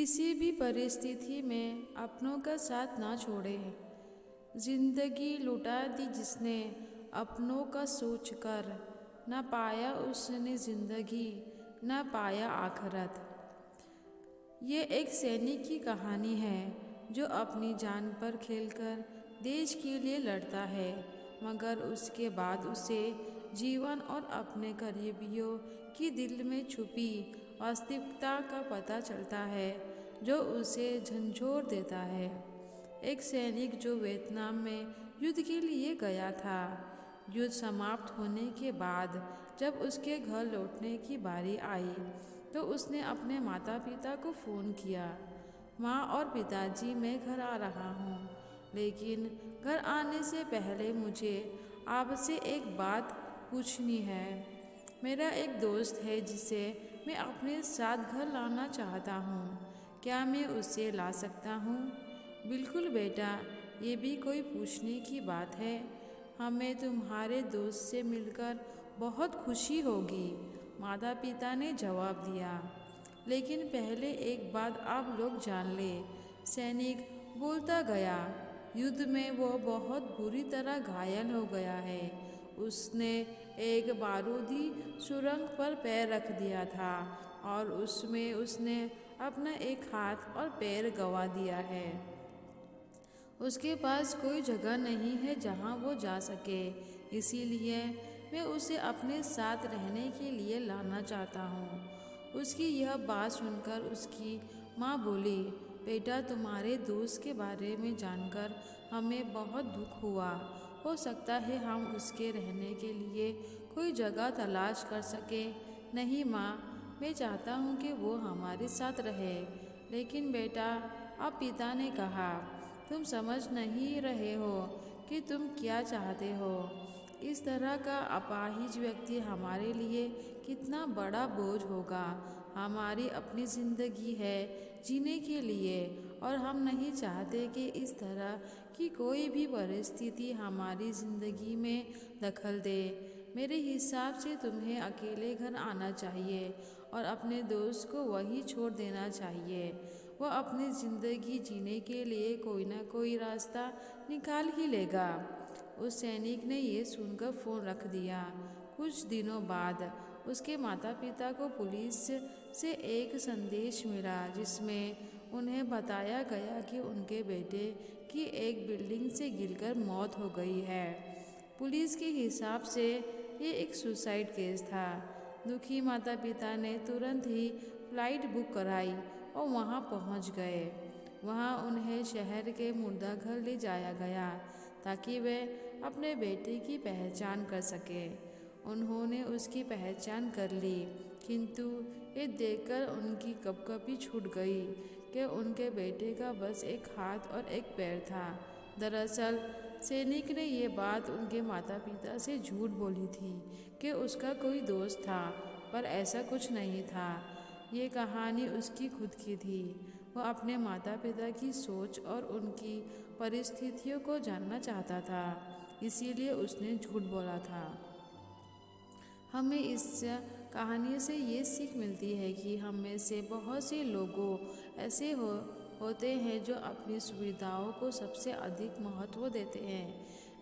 किसी भी परिस्थिति में अपनों का साथ ना छोड़े। जिंदगी लुटा दी जिसने अपनों का सोच कर, ना पाया उसने जिंदगी ना पाया आखिरत। ये एक सैनिक की कहानी है जो अपनी जान पर खेलकर देश के लिए लड़ता है, मगर उसके बाद उसे जीवन और अपने करीबियों की दिल में छुपी वास्तविकता का पता चलता है जो उसे झंझोर देता है। एक सैनिक जो वियतनाम में युद्ध के लिए गया था। युद्ध समाप्त होने के बाद जब उसके घर लौटने की बारी आई तो उसने अपने माता पिता को फ़ोन किया, माँ और पिताजी मैं घर आ रहा हूँ, लेकिन घर आने से पहले मुझे आपसे एक बात पूछनी है। मेरा एक दोस्त है जिसे मैं अपने साथ घर लाना चाहता हूँ, क्या मैं उसे ला सकता हूँ? बिल्कुल बेटा, ये भी कोई पूछने की बात है। हमें तुम्हारे दोस्त से मिलकर बहुत खुशी होगी, माता पिता ने जवाब दिया। लेकिन पहले एक बात आप लोग जान ले, सैनिक बोलता गया, युद्ध में वो बहुत बुरी तरह घायल हो गया है। उसने एक बारूदी सुरंग पर पैर रख दिया था और उसमें उसने अपना एक हाथ और पैर गंवा दिया है। उसके पास कोई जगह नहीं है जहां वो जा सके, इसीलिए मैं उसे अपने साथ रहने के लिए लाना चाहता हूँ। उसकी यह बात सुनकर उसकी माँ बोली, बेटा तुम्हारे दोस्त के बारे में जानकर हमें बहुत दुख हुआ। हो सकता है हम उसके रहने के लिए कोई जगह तलाश कर सके। नहीं माँ, मैं चाहता हूँ कि वो हमारे साथ रहे। लेकिन बेटा, अब पिता ने कहा, तुम समझ नहीं रहे हो कि तुम क्या चाहते हो। इस तरह का अपाहिज व्यक्ति हमारे लिए कितना बड़ा बोझ होगा। हमारी अपनी ज़िंदगी है जीने के लिए और हम नहीं चाहते कि इस तरह की कोई भी परिस्थिति हमारी ज़िंदगी में दखल दे। मेरे हिसाब से तुम्हें अकेले घर आना चाहिए और अपने दोस्त को वहीं छोड़ देना चाहिए। वो अपनी ज़िंदगी जीने के लिए कोई ना कोई रास्ता निकाल ही लेगा। उस सैनिक ने ये सुनकर फ़ोन रख दिया। कुछ दिनों बाद उसके माता पिता को पुलिस से एक संदेश मिला जिसमें उन्हें बताया गया कि उनके बेटे की एक बिल्डिंग से गिरकर मौत हो गई है। पुलिस के हिसाब से ये एक सुसाइड केस था। दुखी माता पिता ने तुरंत ही फ्लाइट बुक कराई और वहाँ पहुँच गए। वहाँ उन्हें शहर के मुर्दाघर ले जाया गया ताकि वे अपने बेटे की पहचान कर सके। उन्होंने उसकी पहचान कर ली, किंतु ये देखकर उनकी कँपकँपी छूट गई कि उनके बेटे का बस एक हाथ और एक पैर था। दरअसल सैनिक ने ये बात उनके माता पिता से झूठ बोली थी कि उसका कोई दोस्त था, पर ऐसा कुछ नहीं था। ये कहानी उसकी खुद की थी। वह अपने माता पिता की सोच और उनकी परिस्थितियों को जानना चाहता था, इसीलिए उसने झूठ बोला था। हमें इस कहानी से ये सीख मिलती है कि हम में से बहुत से लोगों ऐसे होते हैं जो अपनी सुविधाओं को सबसे अधिक महत्व देते हैं।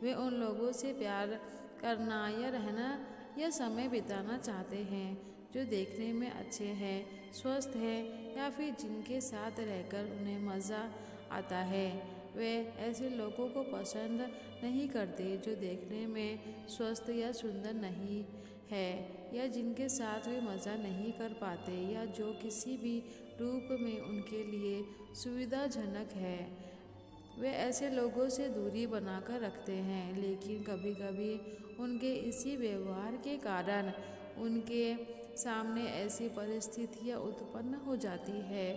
वे उन लोगों से प्यार करना या रहना या समय बिताना चाहते हैं जो देखने में अच्छे हैं, स्वस्थ हैं या फिर जिनके साथ रहकर उन्हें मज़ा आता है। वे ऐसे लोगों को पसंद नहीं करते जो देखने में स्वस्थ या सुंदर नहीं है या जिनके साथ वे मज़ा नहीं कर पाते या जो किसी भी रूप में उनके लिए सुविधाजनक है। वे ऐसे लोगों से दूरी बनाकर रखते हैं, लेकिन कभी कभी उनके इसी व्यवहार के कारण उनके सामने ऐसी परिस्थितियाँ उत्पन्न हो जाती है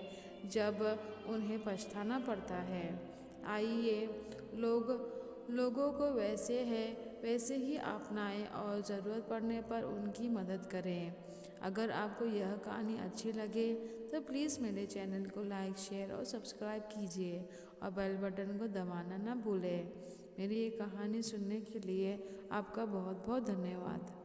जब उन्हें पछताना पड़ता है। आइए लोगों को वैसे ही अपनाएं और ज़रूरत पड़ने पर उनकी मदद करें। अगर आपको यह कहानी अच्छी लगे तो प्लीज़ मेरे चैनल को लाइक, शेयर और सब्सक्राइब कीजिए और बेल बटन को दबाना ना भूलें। मेरी ये कहानी सुनने के लिए आपका बहुत बहुत धन्यवाद।